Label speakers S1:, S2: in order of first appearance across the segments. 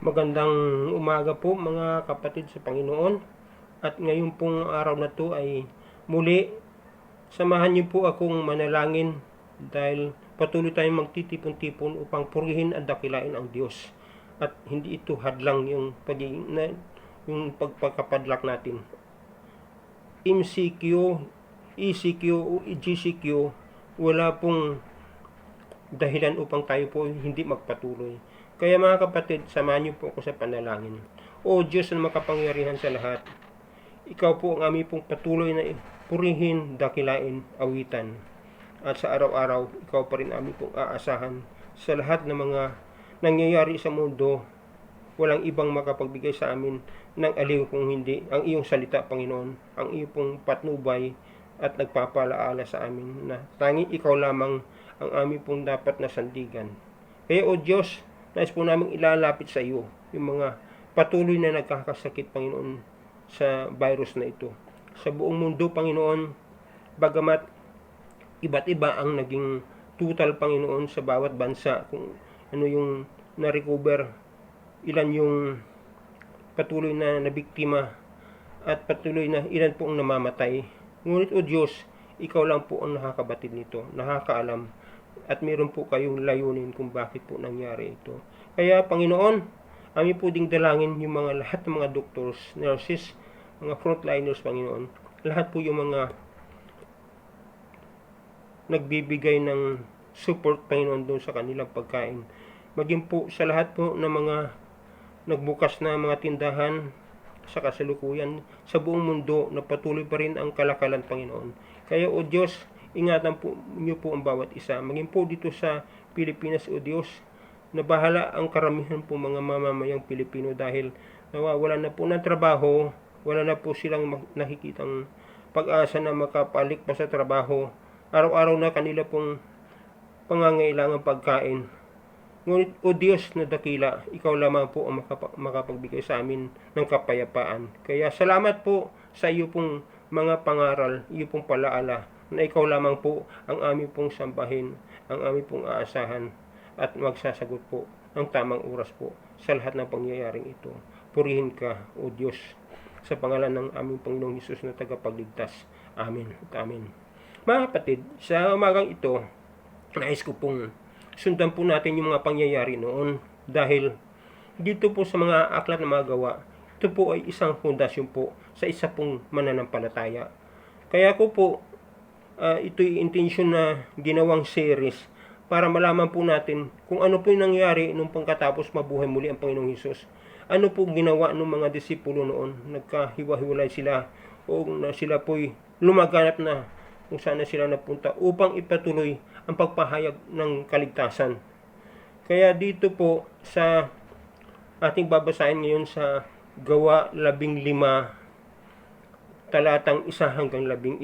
S1: Magandang umaga po mga kapatid sa Panginoon. At ngayon pong araw na to ay muli, samahan niyo po akong manalangin dahil patuloy tayong magtitipon-tipon upang purihin at dakilain ang Diyos. At hindi ito hadlang yung pagpagkapadlak natin. MCQ, ECQ o GCQ, wala pong dahilan upang tayo po hindi magpatuloy. Kaya mga kapatid, samahan niyo po ako sa panalangin. O Diyos na makapangyarihan sa lahat, Ikaw po ang aming pong patuloy na purihin, dakilain, awitan. At sa araw-araw, Ikaw pa rin aming pong aasahan sa lahat ng mga nangyayari sa mundo. Walang ibang makapagbigay sa amin ng aliw kung hindi ang iyong salita, Panginoon, ang iyong pong patnubay at nagpapalaala sa amin na tanging Ikaw lamang ang aming pong dapat na sandigan. Kaya o Diyos, nais po namin ilalapit sa iyo yung mga patuloy na nagkakasakit, Panginoon, sa virus na ito. Sa buong mundo, Panginoon, bagamat iba't iba ang naging total, Panginoon, sa bawat bansa, kung ano yung na-recover, ilan yung patuloy na nabiktima, at patuloy na ilan po ang namamatay. Ngunit o Diyos, Ikaw lang po ang nakakabatid nito, nakakaalam, at meron po kayong layunin kung bakit po nangyari ito. Kaya Panginoon, amin po ding dalangin yung mga lahat ng mga doctors, nurses, mga frontliners, Panginoon. Lahat po yung mga nagbibigay ng support, Panginoon, doon sa kanilang pagkain. Maging po sa lahat po ng mga nagbukas na mga tindahan sa kasalukuyan sa buong mundo na patuloy pa rin ang kalakalan, Panginoon. Kaya o Diyos, ingatan po niyo po ang bawat isa. Maging po dito sa Pilipinas, o Diyos, na bahala ang karamihan po mga mamamayang Pilipino dahil nawawalan na po ng trabaho, wala na po silang nakikitang pag-asa na makapalik pa sa trabaho. Araw-araw na kanila pong pangangailangan pagkain. Ngunit o Diyos na dakila, Ikaw lamang po ang makapagbigay sa amin ng kapayapaan. Kaya salamat po sa iyo pong mga pangaral, iyo pong palaala, na Ikaw lamang po ang aming pong sambahin, ang aming pong aasahan, at magsasagot po ng tamang oras po sa lahat ng pangyayaring ito. Purihin ka, O Diyos, sa pangalan ng aming Panginoong Hesus na tagapagligtas. Amen at amen. Mga kapatid, sa umagang ito, nais ko pong sundan po natin yung mga pangyayari noon dahil dito po sa mga aklat na mga gawa, ito po ay isang pundasyon po sa isa pong mananampalataya. Kaya ko po, ito'y intensyon na ginawang series para malaman po natin kung ano po yung nangyari nung pagkatapos mabuhay muli ang Panginoong Hesus. Ano po ginawa ng mga disipulo noon? Nagkahiwa-hiwalay sila o na sila po'y lumaganap na kung saan na sila napunta upang ipatuloy ang pagpahayag ng kaligtasan. Kaya dito po sa ating babasahin ngayon sa Gawa 15, talatang 1 hanggang 11.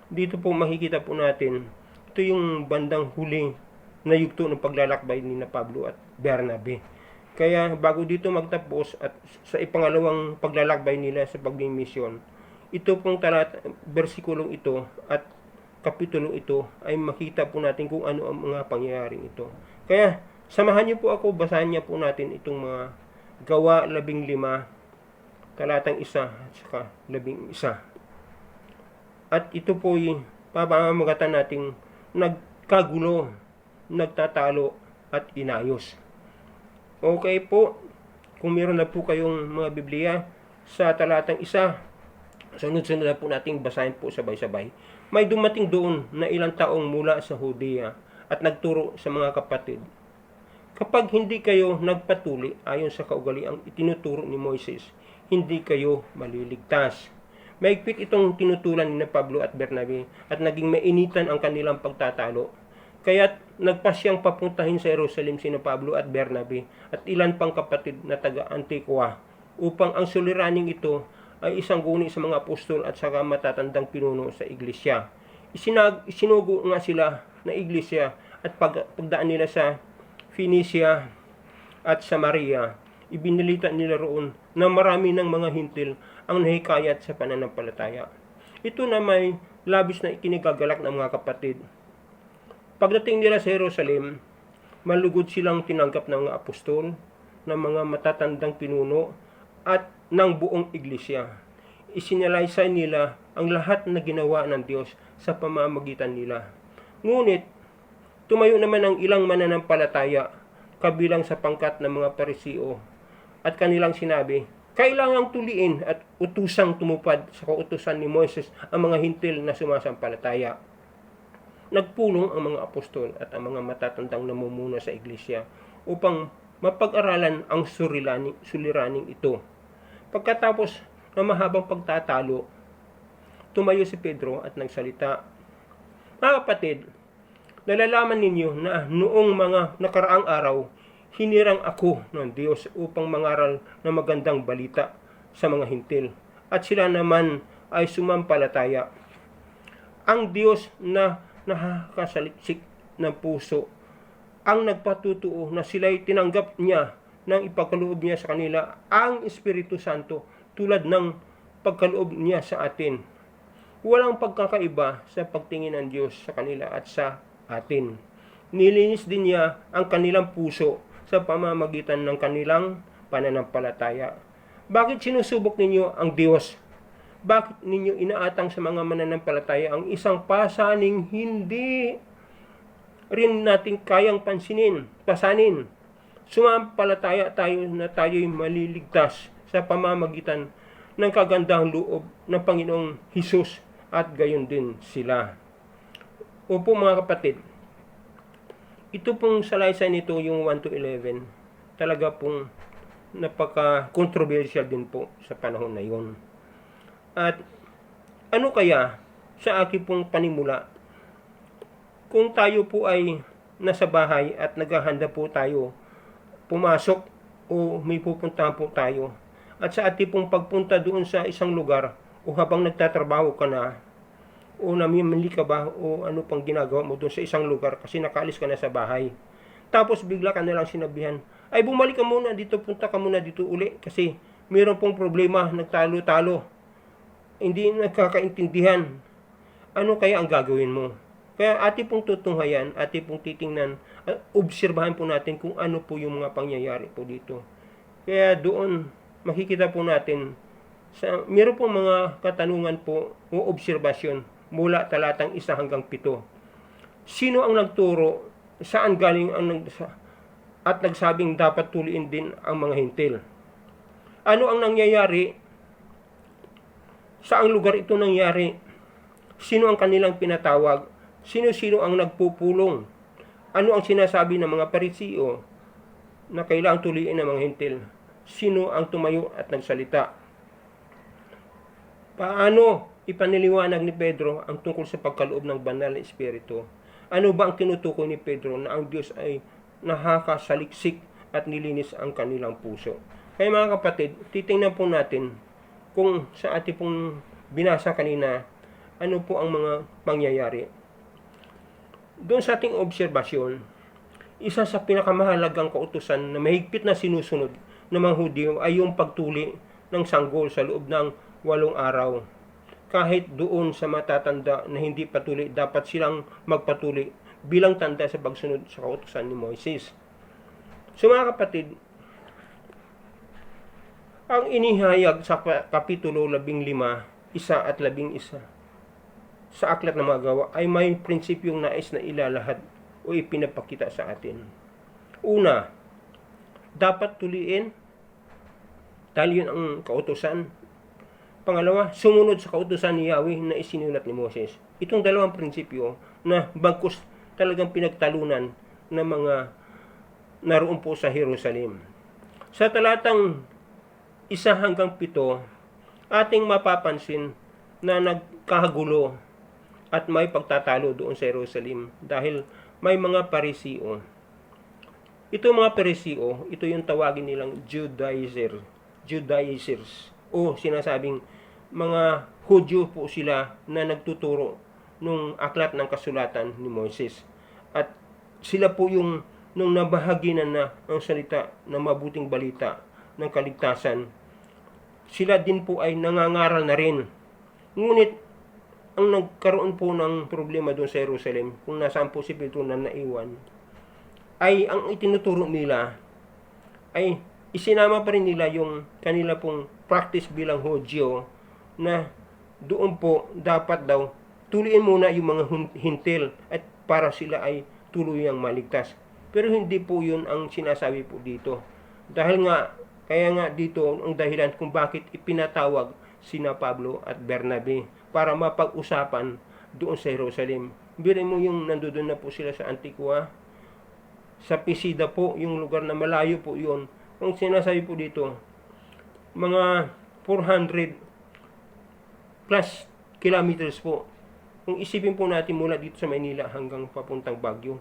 S1: Dito po makikita po natin, ito yung bandang huli na yugto ng paglalakbay ni na Pablo at Bernabe. Kaya bago dito magtapos at sa ipangalawang paglalakbay nila sa pagmimisyon, ito pong versikulong ito at kapitulong ito ay makita po natin kung ano ang mga pangyayaring ito. Kaya samahan niyo po ako, basahin niyo po natin itong mga Gawa 15, talatang 1 at saka 11. At ito po yung papamagatan nating nagkagulo, nagtatalo at inayos. Okay po, kung meron na po kayong mga Biblia sa talatang 1, sunod-sunod na po nating basahin po sabay-sabay. May dumating doon na ilang taong mula sa Judea at nagturo sa mga kapatid, kapag hindi kayo nagpatuli ayon sa kaugaliang itinuturo ni Moises, hindi kayo maliligtas. Maigpit itong tinutulan ni Pablo at Bernabe at naging mainitan ang kanilang pagtatalo. Kaya't nagpasyang papuntahin sa Jerusalem sina Pablo at Bernabe at ilan pang kapatid na taga-Antiqua upang ang suliraning ito ay isang guni sa mga apostol at saka matatandang pinuno sa iglesia. Isinugo nga sila na iglesia at pagdaan nila sa Phoenicia at Samaria, ibinalita nila roon na marami ng mga hintil ang nahikayat sa pananampalataya. Ito na may labis na ikinigagalak ng mga kapatid. Pagdating nila sa Jerusalem, malugod silang tinanggap ng mga apostol ng mga matatandang pinuno at ng buong iglesia. Isinalaysay nila ang lahat na ginawa ng Diyos sa pamamagitan nila. Ngunit, tumayo naman ang ilang mananampalataya kabilang sa pangkat ng mga Pariseo at kanilang sinabi, kailangang tuliin at utusang tumupad sa kautusan ni Moises ang mga hintil na sumasampalataya. Nagpulong ang mga apostol at ang mga matatandang namumuno sa iglesia upang mapag-aralan ang suliraning ito. Pagkatapos ng mahabang pagtatalo, tumayo si Pedro at nagsalita, mga kapatid, nalalaman ninyo na noong mga nakaraang araw, hinirang ako ng Diyos upang mangaral ng magandang balita sa mga hintil, at sila naman ay sumampalataya. Ang Diyos na nakakasaliksik ng puso ang nagpatutuo na sila'y tinanggap niya nang ipagkaloob niya sa kanila ang Espiritu Santo tulad ng pagkaloob niya sa atin. Walang pagkakaiba sa pagtingin ng Diyos sa kanila at sa atin. Nilinis din niya ang kanilang puso sa pamamagitan ng kanilang pananampalataya. Bakit sinusubok ninyo ang Diyos? Bakit ninyo inaatang sa mga mananampalataya ang isang pasaning hindi rin natin kayang pasanin? Sumampalataya tayo na tayo'y maliligtas sa pamamagitan ng kagandahang loob ng Panginoong Hesus at gayon din sila. Opo mga kapatid, ito pong salaysay nito yung 1 to 11, talaga pong napaka-controversial din po sa panahon na yon. At ano kaya sa aking pong panimula, kung tayo po ay nasa bahay at naghahanda po tayo, pumasok o may pupuntahan po tayo, at sa ating pong pagpunta doon sa isang lugar o habang nagtatrabaho ka na, o namimili ka ba o ano pang ginagawa mo doon sa isang lugar kasi nakaalis ka na sa bahay. Tapos bigla ka na lang sinabihan, ay bumalik ka muna dito, punta ka muna dito uli kasi mayroon pong problema, nagtalo-talo. Hindi nagkakaintindihan. Ano kaya ang gagawin mo? Kaya ating pong tutunghayan, ating pong titingnan, obserbahan po natin kung ano po yung mga pangyayari po dito. Kaya doon makikita po natin, mayroon pong mga katanungan po o obserbasyon mula talatang 1 hanggang 7. Sino ang nagturo? Saan galing ang at nagsabing dapat tuliin din ang mga hintil? Ano ang nangyayari? Saang lugar ito nangyari? Sino ang kanilang pinatawag? Sino-sino ang nagpupulong? Ano ang sinasabi ng mga Pariseo na kailangang tuliin ang mga hintil? Sino ang tumayo at nagsalita? Paano ipaniliwanag ni Pedro ang tungkol sa pagkaloob ng banal na Espiritu? Ano ba ang tinutukoy ni Pedro na ang Diyos ay nakakasaliksik at nilinis ang kanilang puso? Kaya mga kapatid, titingnan po natin kung sa ating pong binasa kanina, ano po ang mga pangyayari. Doon sa ating obserbasyon, isa sa pinakamahalagang kautusan na mahigpit na sinusunod ng mga Hudyo ay yung pagtuli ng sanggol sa loob ng 8 araw. Kahit doon sa matatanda na hindi patuli, dapat silang magpatuli bilang tanda sa pagsunod sa kautusan ni Moises. So mga kapatid, ang inihayag sa Kapitulo 15, 1 at 11 sa Aklat ng Mga Gawa ay may prinsipyong nais na ilalahad o ipinapakita sa atin. Una, dapat tuliin dahil yun ang kautusan. Pangalawa, sumunod sa kautusan ni Yahweh na isinulat ni Moses. Itong dalawang prinsipyo na bagkus talagang pinagtalunan ng mga naroon po sa Jerusalem. Sa talatang 1 hanggang 7, ating mapapansin na nagkagulo at may pagtatalo doon sa Jerusalem dahil may mga Pariseo. Ito mga Pariseo, ito yung tawagin nilang Judaizers o sinasabing mga Hudyo po sila na nagtuturo nung aklat ng kasulatan ni Moises. At sila po yung nung nabahaginan na ang salita ng mabuting balita ng kaligtasan, sila din po ay nangangaral na rin. Ngunit ang nagkaroon po ng problema doon sa Jerusalem, kung nasaan po si Pedro na naiwan, ay ang itinuturo nila ay isinama pa rin nila yung kanila pong practice bilang Hudyo na doon po dapat daw tuloyin muna yung mga hintil at para sila ay tuluyang maligtas. Pero hindi po yun ang sinasabi po dito. Dahil nga, kaya nga dito ang dahilan kung bakit ipinatawag sina Pablo at Bernabe para mapag-usapan doon sa Jerusalem. Birin mo yung nandoon na po sila sa Antigua, sa Pisida po, yung lugar na malayo po yun. Ang sinasabi po dito, mga 400 plus kilometers po. Kung isipin po natin mula dito sa Manila hanggang papuntang Baguio,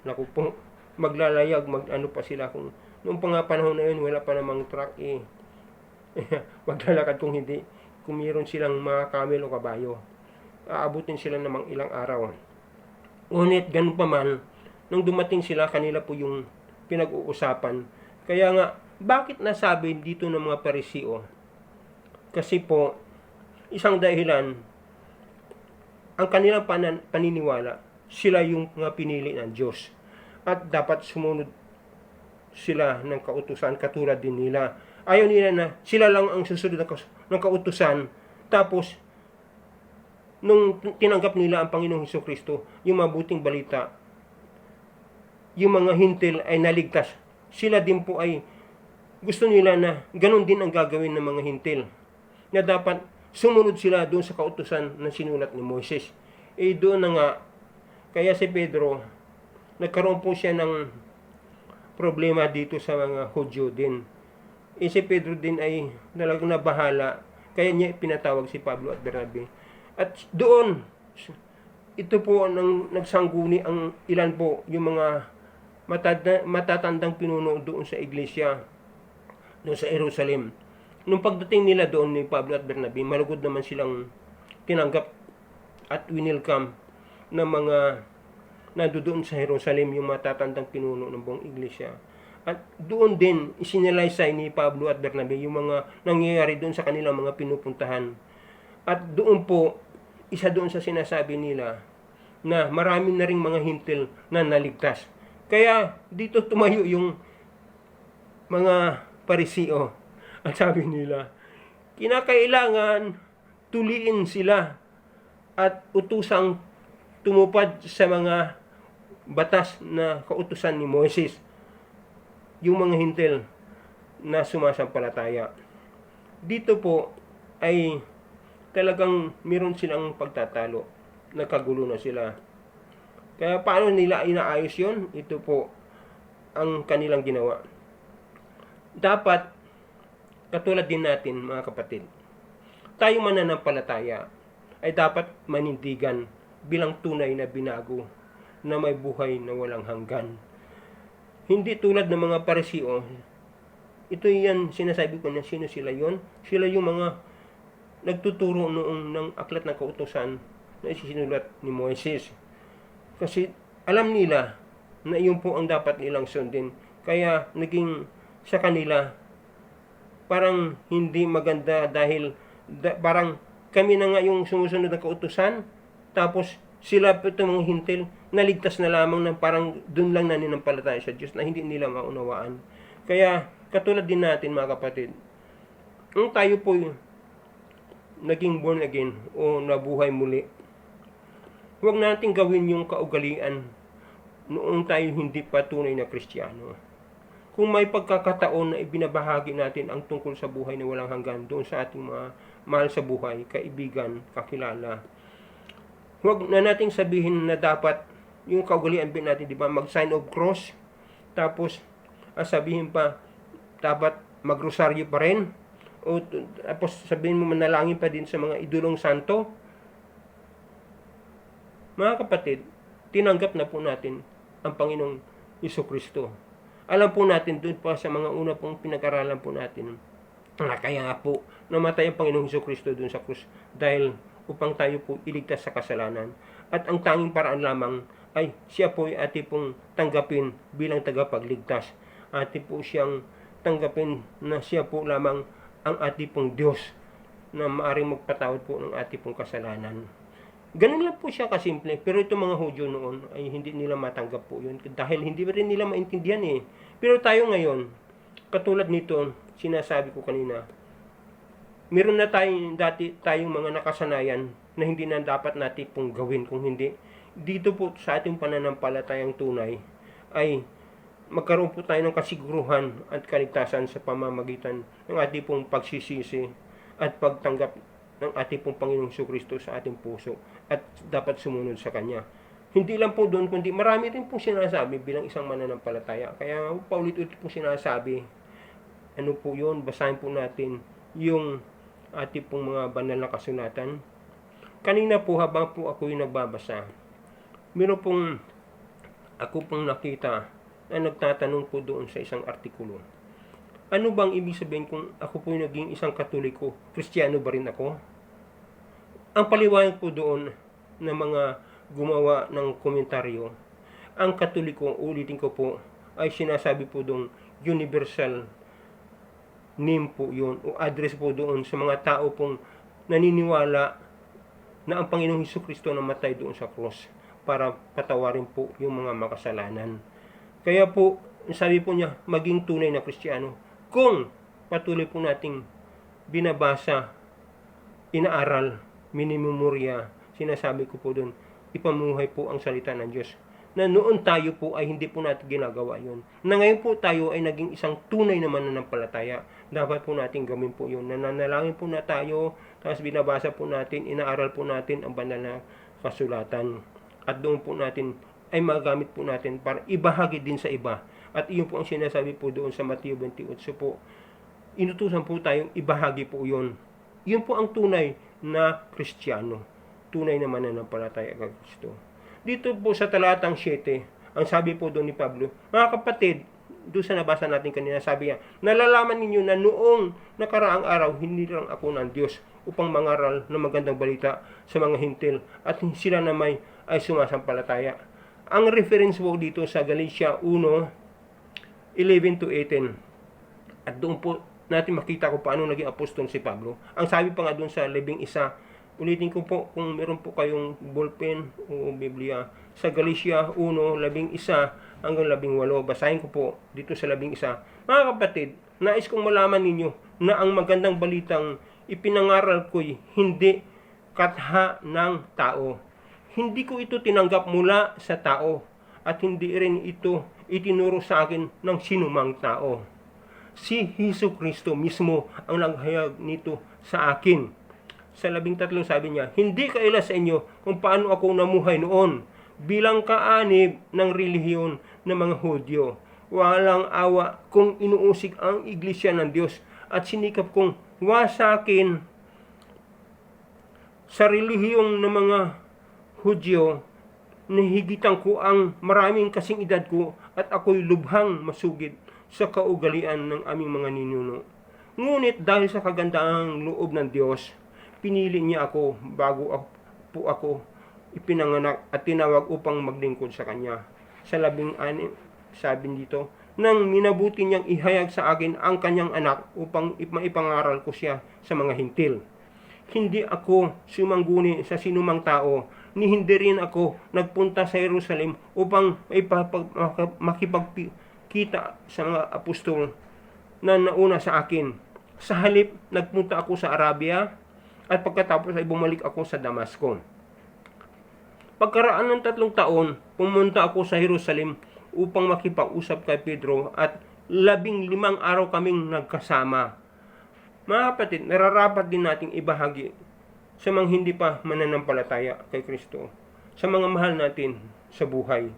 S1: naku po, maglalayag, ano pa sila kung noong pa panahon na yun, wala pa namang truck maglalakad kung hindi, kung mayroon silang mga camel o kabayo. Aabutin sila namang ilang araw. Ngunit ganun pa man, nung dumating sila, kanila po yung pinag-uusapan. Kaya nga, bakit nasabi dito ng mga Pariseo? Kasi po, isang dahilan, ang kanilang paniniwala, sila yung mga pinili ng Diyos. At dapat sumunod sila ng kautusan katulad din nila. Ayaw nila na sila lang ang susunod ng kautusan. Tapos, nung tinanggap nila ang Panginoong Hesukristo, yung mabuting balita, yung mga hintil ay naligtas. Sila din po ay gusto nila na ganun din ang gagawin ng mga hintil. Na dapat sumunod sila doon sa kautusan na sinulat ni Moises. Doon na nga, kaya si Pedro, nagkaroon po siya ng problema dito sa mga Hudyo din. Si Pedro din ay talagang nabahala, kaya niya pinatawag si Pablo at Bernabe. At doon, ito po ang nagsangguni ang ilan po, yung mga matatandang pinuno doon sa iglesia, doon sa Jerusalem. Nung pagdating nila doon ni Pablo at Bernabe, malugod naman silang tinanggap at winelcome ng mga nandoon sa Jerusalem, yung matatandang pinuno ng buong iglesia. At doon din isinalaysay ni Pablo at Bernabe yung mga nangyayari doon sa kanilang mga pinupuntahan. At doon po, isa doon sa sinasabi nila na marami na ring mga hintil na naligtas. Kaya dito tumayo yung mga Pariseo at sabi nila, kinakailangan tuliin sila at utusang tumupad sa mga batas na kautusan ni Moises, yung mga hintil na sumasampalataya. Dito po ay talagang meron silang pagtatalo, nagkagulo na sila. Kaya paano nila inaayos yun? Ito po ang kanilang ginawa. Dapat, katulad din natin mga kapatid, tayo mananampalataya ay dapat manindigan bilang tunay na binago na may buhay na walang hanggan. Hindi tulad ng mga Pariseo. Ito yan, sinasabi ko na sino sila yon. Sila yung mga nagtuturo noong ng aklat ng kautusan na isinulat ni Moises. Kasi alam nila na iyon po ang dapat nilang sundin. Kaya naging sa kanila parang hindi maganda dahil parang kami na nga yung sumusunod ng kautusan, tapos sila ito mga hintil, naligtas na lamang na parang dun lang nananampalataya sa Diyos na hindi nila maunawaan. Kaya katulad din natin mga kapatid, kung tayo po naging born again o nabuhay muli, huwag natin gawin yung kaugalian noong tayo hindi pa tunay na Kristiyano. Kung may pagkakataon na ibinabahagi natin ang tungkol sa buhay na walang hanggan doon sa ating mga mahal sa buhay, kaibigan, kakilala, huwag na nating sabihin na dapat yung kaugalian din natin, di ba, mag-sign of cross, tapos sabihin pa, dapat magrosaryo pa rin, o tapos sabihin mo manalangin pa din sa mga idolong santo. Mga kapatid, tinanggap na po natin ang Panginoong Hesukristo. Alam po natin doon pa sa mga una pong pinag-aralan po natin na kaya nga po namatay ang Panginoong Hesukristo doon sa krus dahil upang tayo po iligtas sa kasalanan. At ang tanging paraan lamang ay siya po ay ati pong tanggapin bilang tagapagligtas. Ati po siyang tanggapin na siya po lamang ang ati pong Diyos na maaring magpatawad po ng ati pong kasalanan. Ganun lang po siya kasimple. Pero itong mga Hudyo noon ay hindi nila matanggap po yun dahil hindi rin nila maintindihan eh. Pero tayo ngayon, Katulad nito, sinasabi ko kanina, meron na tayong mga nakasanayan na hindi na dapat natin pong gawin. Kung hindi, dito po sa ating pananampalatayang tunay ay magkaroon po tayo ng kasiguruhan at kaligtasan sa pamamagitan ng ating pong pagsisisi at pagtanggap ng ating pong Panginoong Jesucristo sa ating puso at dapat sumunod sa Kanya. Hindi lang po doon, kundi marami rin pong sinasabi bilang isang mananampalataya. Kaya paulit-ulit pong sinasabi, ano po yun, basahin po natin yung ating pong mga banal na kasulatan. Kanina po habang po ako yung nagbabasa, meron pong ako pong nakita na nagtatanong po doon sa isang artikulo. Ano bang ibig sabihin kung ako po yung naging isang Katoliko? Kristiyano ba rin ako? Ang paliwanag po doon ng mga gumawa ng komentaryo, ang Katoliko, ulitin ko po, ay sinasabi po doon universal name po yun o address po doon sa mga tao pong naniniwala na ang Panginoong Jesucristo namatay doon sa cross para patawarin po yung mga makasalanan. Kaya po, sabi po niya, maging tunay na Kristiyano kung patuloy po nating binabasa, inaaral, minimemorya, sinasabi ko po doon, ipamuhay po ang salita ng Diyos. Na noon tayo po ay hindi po natin ginagawa yun. Na ngayon po tayo ay naging isang tunay na mananampalataya. Dapat po natin gawin po yun. Nananalangin po na tayo, tapos binabasa po natin, inaaral po natin ang banal na kasulatan. At doon po natin ay magamit po natin para ibahagi din sa iba. At iyon po ang sinasabi po doon sa Mateo 28 po. Inutusan po tayong ibahagi po yun. Yun po ang tunay na Kristiyano. Tunay na mananampalataya kay Kristo. Dito po sa talatang 7, ang sabi po doon ni Pablo, mga kapatid, doon sa nabasa natin kanina, sabi niya, nalalaman ninyo na noong nakaraang araw, hindi lang ako ng Diyos upang mangaral ng magandang balita sa mga hintil at sila na may ay sumasampalataya. Ang reference po dito sa Galatia 1:11 to 18. At doon po natin makita ko paano naging apostol si Pablo. Ang sabi pa nga doon sa 11, ulitin ko po kung meron po kayong ballpen o Biblia, sa Galatia 1:11 hanggang 18. Basahin ko po dito sa 11. Mga kapatid, nais kong malaman ninyo na ang magandang balitang ipinangaral ko'y hindi katha ng tao. Hindi ko ito tinanggap mula sa tao at hindi rin ito itinuro sa akin ng sinumang tao. Si Jesucristo mismo ang naghayag nito sa akin. Sa 13 sabi niya, hindi kaila sa inyo kung paano ako namuhay noon bilang kaanib ng relihiyon ng mga Hudyo. Walang awa kung inuusig ang iglesia ng Diyos at sinikap kong wasakin sa relihiyong ng mga Hudyo. Nahigitan ko ang maraming kasing edad ko at ako'y lubhang masugid sa kaugalian ng aming mga ninuno. Ngunit dahil sa kagandahang loob ng Diyos, pinili niya ako bago po ako ipinanganak at tinawag upang maglingkod sa Kanya. Sa 16, sabi dito, nang minabuti niyang ihayag sa akin ang Kanyang anak upang maipangaral ko siya sa mga hintil. Hindi ako sumangguni sa sinumang tao, ni hindi rin ako nagpunta sa Jerusalem upang makipagkita sa mga apostol na nauna sa akin. Sa halip, nagpunta ako sa Arabia at pagkatapos ay bumalik ako sa Damasco. Pagkaraan ng 3 taon, pumunta ako sa Jerusalem upang makipag-usap kay Pedro at 15 araw kaming nagkasama. Mga kapatid, nararapat din nating ibahagi sa mga hindi pa mananampalataya kay Kristo, sa mga mahal natin sa buhay,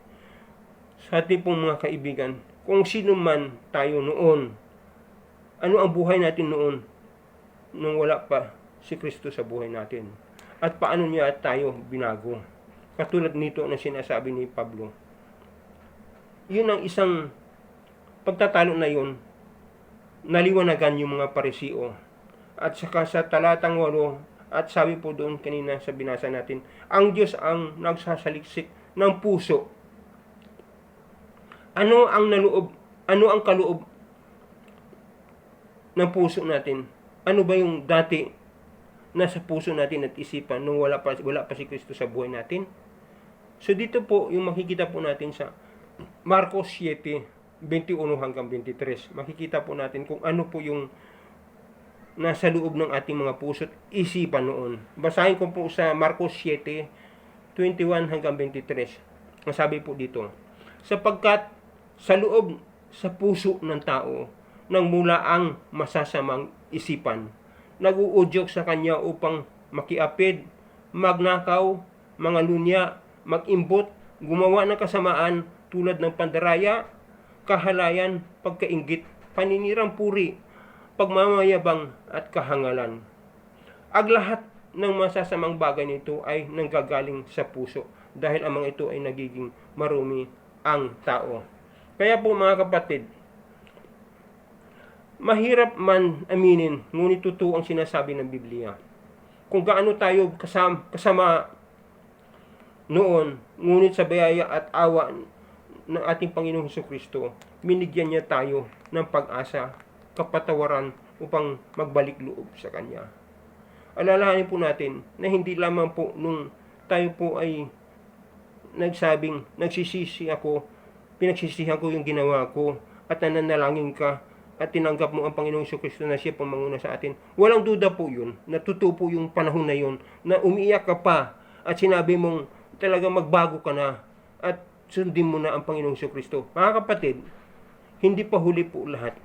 S1: sa ating pong mga kaibigan, kung sino man tayo noon, ano ang buhay natin noon, nung wala pa si Kristo sa buhay natin, at paano niya tayo binago. Katulad nito na sinasabi ni Pablo. Yun ang isang pagtatalo na yun, naliwanagan yung mga Pariseo. At saka sa talatang 8, at sabi po doon kanina sa binasa natin, ang Diyos ang nagsasaliksik ng puso. Ano ang kaloob ng puso natin? Ano ba yung dati nasa puso natin at isipan nung wala pa si Kristo sa buhay natin? So dito po yung makikita po natin sa Marcos 7, 21 hanggang 23. Makikita po natin kung ano po yung nasa loob ng ating mga puso at isipan noon. Basahin ko po sa Marcos 7:21 hanggang 23. Ang sabi po dito, sapagkat sa loob, sa puso ng tao, nang mula ang masasamang isipan, nag-uudyok sa kanya upang makiapid, magnakaw, mangalunya, mag-imbot, gumawa ng kasamaan tulad ng pandaraya, kahalayan, pagkainggit, paninirang puri, pagmamayabang at kahangalan. Ang lahat ng masasamang bagay nito ay nanggagaling sa puso dahil ang mga ito ay nagiging marumi ang tao. Kaya po mga kapatid, mahirap man aminin, ngunit totoo ang sinasabi ng Biblia. Kung gaano tayo kasama noon, ngunit sa biyaya at awa ng ating Panginoong Jesucristo, binigyan niya tayo ng pag-asa, kapatawaran upang magbalik loob sa Kanya. Alalahanin po natin na hindi lamang po nung tayo po ay nagsabing, nagsisisi ako, pinagsisihan ko yung ginawa ko, at nananalangin ka, at tinanggap mo ang Panginoong Jesucristo na siya pamanguna sa atin. Walang duda po yun, natutuo po yung panahon na yun, na umiiyak ka pa, at sinabi mong talaga magbago ka na, at sundin mo na ang Panginoong Jesucristo. Mga kapatid, hindi pa huli po lahat.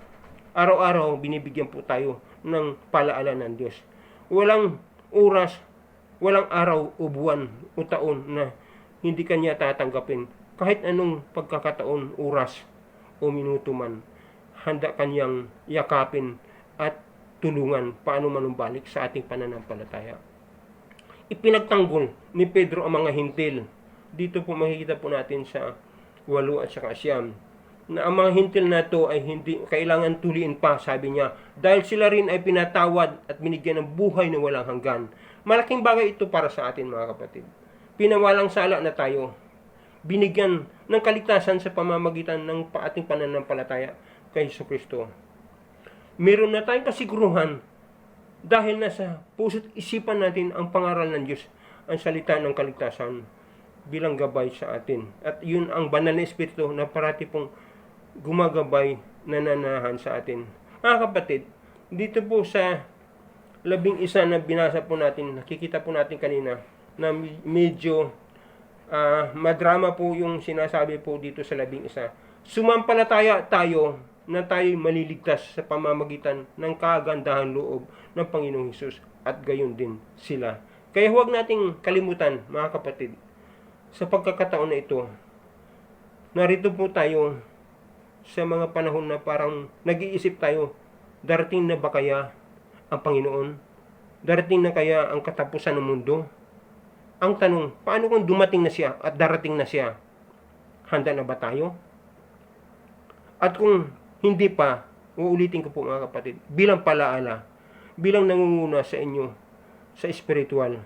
S1: Araw-araw, binibigyan po tayo ng palaala ng Diyos. Walang oras, walang araw o buwan o taon na hindi kanya tatanggapin. Kahit anong pagkakataon, oras o minuto man, handa kanyang yakapin at tulungan paano manumbalik sa ating pananampalataya. Ipinagtanggol ni Pedro ang mga hintil. Dito po makikita po natin sa 8 at saka 9 na ang mga hintil na to ay hindi kailangan tuliin pa, sabi niya, dahil sila rin ay pinatawad at binigyan ng buhay na walang hanggan. Malaking bagay ito para sa atin mga kapatid. Pinawalang sala na tayo, binigyan ng kaligtasan sa pamamagitan ng ating pananampalataya kay Jesucristo. Meron na tayong kasiguruhan dahil nasa puso't isipan natin ang pangaral ng Diyos, ang salita ng kaligtasan bilang gabay sa atin. At yun ang banal na Espiritu na parati pong gumagabay, nananahan sa atin. Mga kapatid, dito po sa 11 na binasa po natin, nakikita po natin kanina na medyo madrama po yung sinasabi po dito sa 11. Sumampalataya tayo na tayo maliligtas sa pamamagitan ng kagandahan loob ng Panginoong Hesus at gayon din sila. Kaya huwag nating kalimutan mga kapatid, sa pagkakataon na ito, narito po tayo sa mga panahon na parang nag-iisip tayo, darating na ba kaya ang Panginoon? Darating na kaya ang katapusan ng mundo? Ang tanong, paano kung dumating na siya at darating na siya? Handa na ba tayo? At kung hindi pa, uulitin ko po mga kapatid, bilang palaala, bilang nangunguna sa inyo, sa espiritual,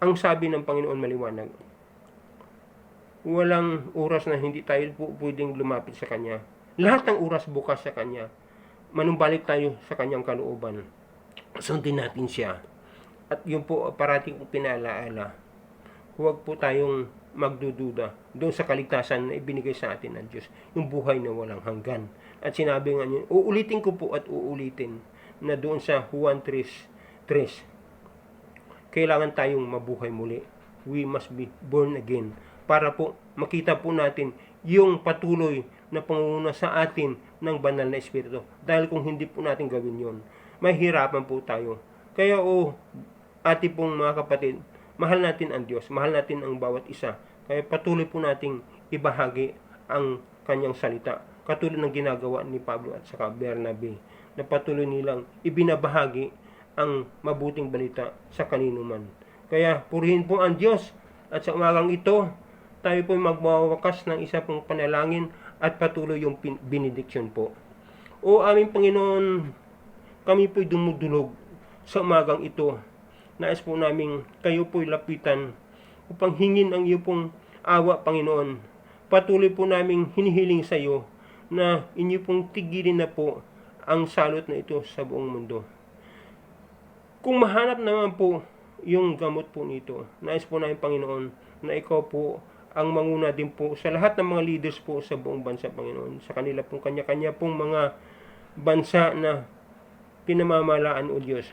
S1: ang sabi ng Panginoon maliwanag, walang oras na hindi tayo pwedeng lumapit sa Kanya. Lahat ng oras bukas sa Kanya. Manumbalik tayo sa Kanyang kalooban. Sundin natin siya. At yun po parating pinalaala. Huwag po tayong magdududa doon sa kaligtasan na ibinigay sa atin ng Diyos. Yung buhay na walang hanggan. At sinabi nga niyo, uulitin ko po at uulitin na doon sa Juan 3:3. Kailangan tayong mabuhay muli. We must be born again. Para po makita po natin yung patuloy na pangunguna sa atin ng banal na Espiritu. Dahil kung hindi po natin gawin yon, mahirapan po tayo. Kaya ati pong mga kapatid, mahal natin ang Diyos, mahal natin ang bawat isa. Kaya patuloy po nating ibahagi ang Kanyang salita. Katulad ng ginagawa ni Pablo at saka Bernabe, na patuloy nilang ibinabahagi ang mabuting balita sa kanino man. Kaya purihin po ang Diyos at sa umagang ito, tayo po magwawakas ng isa pong panalangin at patuloy yung benediction po. O aming Panginoon, kami po'y dumudulog sa umagang ito. Nais po namin kayo po'y lapitan upang hingin ang iyo pong awa, Panginoon. Patuloy po namin hinihiling sa iyo na inyo pong tigilin na po ang salot na ito sa buong mundo. Kung mahanap naman po yung gamot po nito, nais po namin, Panginoon, na ikaw po ang manguna din po sa lahat ng mga leaders po sa buong bansa, Panginoon. Sa kanila pong kanya-kanya pong mga bansa na pinamamalaan, O Diyos.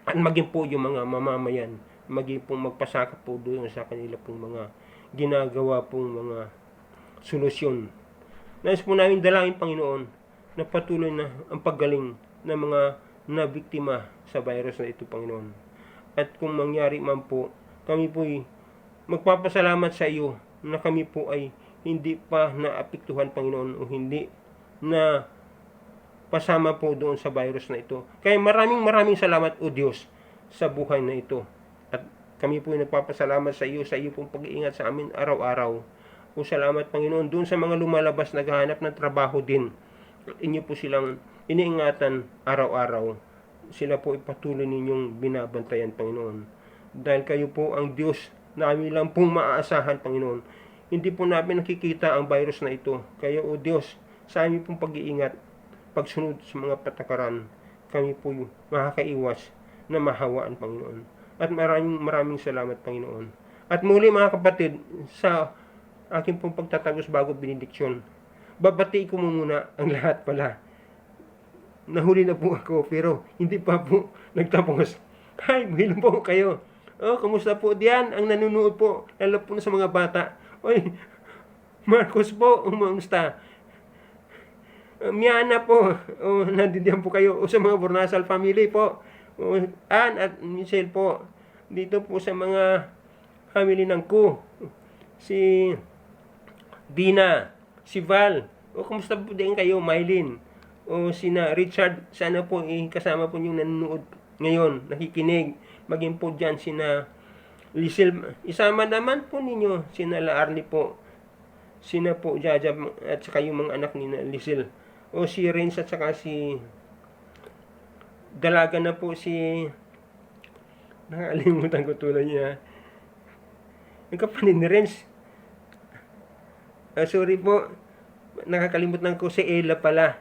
S1: At maging po yung mga mamamayan, maging pong magpasakop po doon sa kanila pong mga ginagawa pong mga solusyon. Nais po namin dalangin, Panginoon, na patuloy na ang paggaling ng mga nabiktima sa virus na ito, Panginoon. At kung mangyari man po, kami po'y magpapasalamat sa iyo na kami po ay hindi pa naapektuhan, Panginoon, o hindi na pasama po doon sa virus na ito. Kaya maraming salamat, O Diyos, sa buhay na ito. At kami po ay nagpapasalamat sa iyo pong pag-iingat sa amin araw-araw. O salamat, Panginoon, doon sa mga lumalabas naghahanap ng trabaho din. Inyo po silang iniingatan araw-araw. Sila po ipatuloy ninyong binabantayan, Panginoon. Dahil kayo po ang Diyos na kami lang pong maaasahan, Panginoon. Hindi po namin nakikita ang virus na ito. Kaya, O Diyos, sa aming pong pag-iingat, pagsunod sa mga patakaran, kami po makakaiwas na mahawaan, Panginoon. At maraming salamat, Panginoon. At muli, mga kapatid, sa aking pong pagtatagos bago benediksyon, babati ko muna ang lahat pala. Nahuli na po ako, pero hindi pa po nagtapos. Hi, mahilo po kayo. Oh, kumusta po diyan ang nanonood po, lalo po sa mga bata. Oy, Marcos po, kumusta? Miana po, nandiyan po kayo. O sa mga Bornasal family po. Ann at Michelle po. Dito po sa mga family ng ko. Si Dina, si Val. O kumusta po din kayo, Mylene? O sina Richard, sana po kasama po yung nanonood ngayon, nakikinig. Maging po dyan sina Lizel, isama naman po ninyo sina La Arlie po. Sina po Jaja at saka yung mga anak ni Lizel. O si Renz at saka si dalaga na po si nakalimutan ko tuloy niya. Yung kapatid ni Renz. Sorry po. Nakakalimutan ko si Ella pala.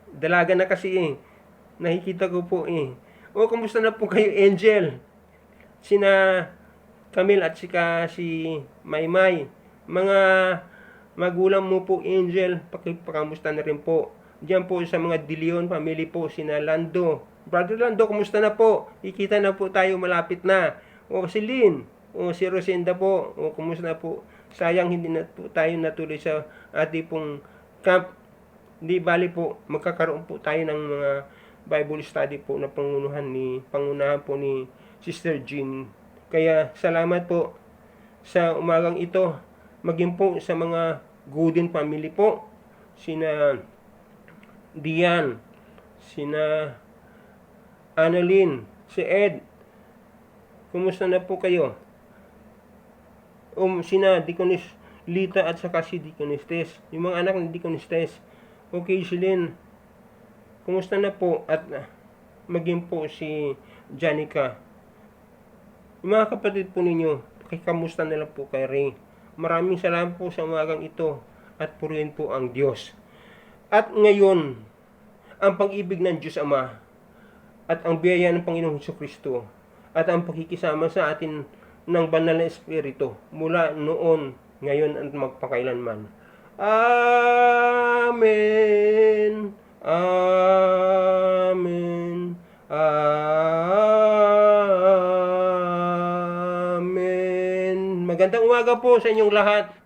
S1: Dalaga na kasi nakikita ko po O kumusta na po kayo, Angel? Sina Camille at sika si Maymay. Mga magulang mo po, Angel, pakikamusta na rin po. Diyan po sa mga De Leon family po, sina Lando. Brother Lando, kumusta na po? Ikita na po tayo, malapit na. O si Lynn, o si Rosenda po, o kumusta na po? Sayang hindi na po tayo natuloy sa ating pong camp. Di bali po, magkakaroon po tayo ng mga Bible study po na pangunahan po ni Sister Jean. Kaya salamat po sa umagang ito. Maging po sa mga Gooden family po. Sina Dian, sina Annalyn, si Ed. Kumusta na po kayo? Sina Deaconess Lita at saka si Deaconess Tess. Yung mga anak ni Deaconess Tess. Okay, Silin. Kumusta na po? At maging po si Janica. Yung mga kapatid po ninyo, pakikamusta na lang po kay Ray. Maraming salamat po sa umagang ito at purihin po ang Diyos. At ngayon, ang pag-ibig ng Diyos Ama at ang biyaya ng Panginoong Jesucristo at ang pakikisama sa atin ng Banal na Espiritu mula noon, ngayon at magpakailanman. Amen. Amen. Amen. Magandang umaga po sa inyong lahat.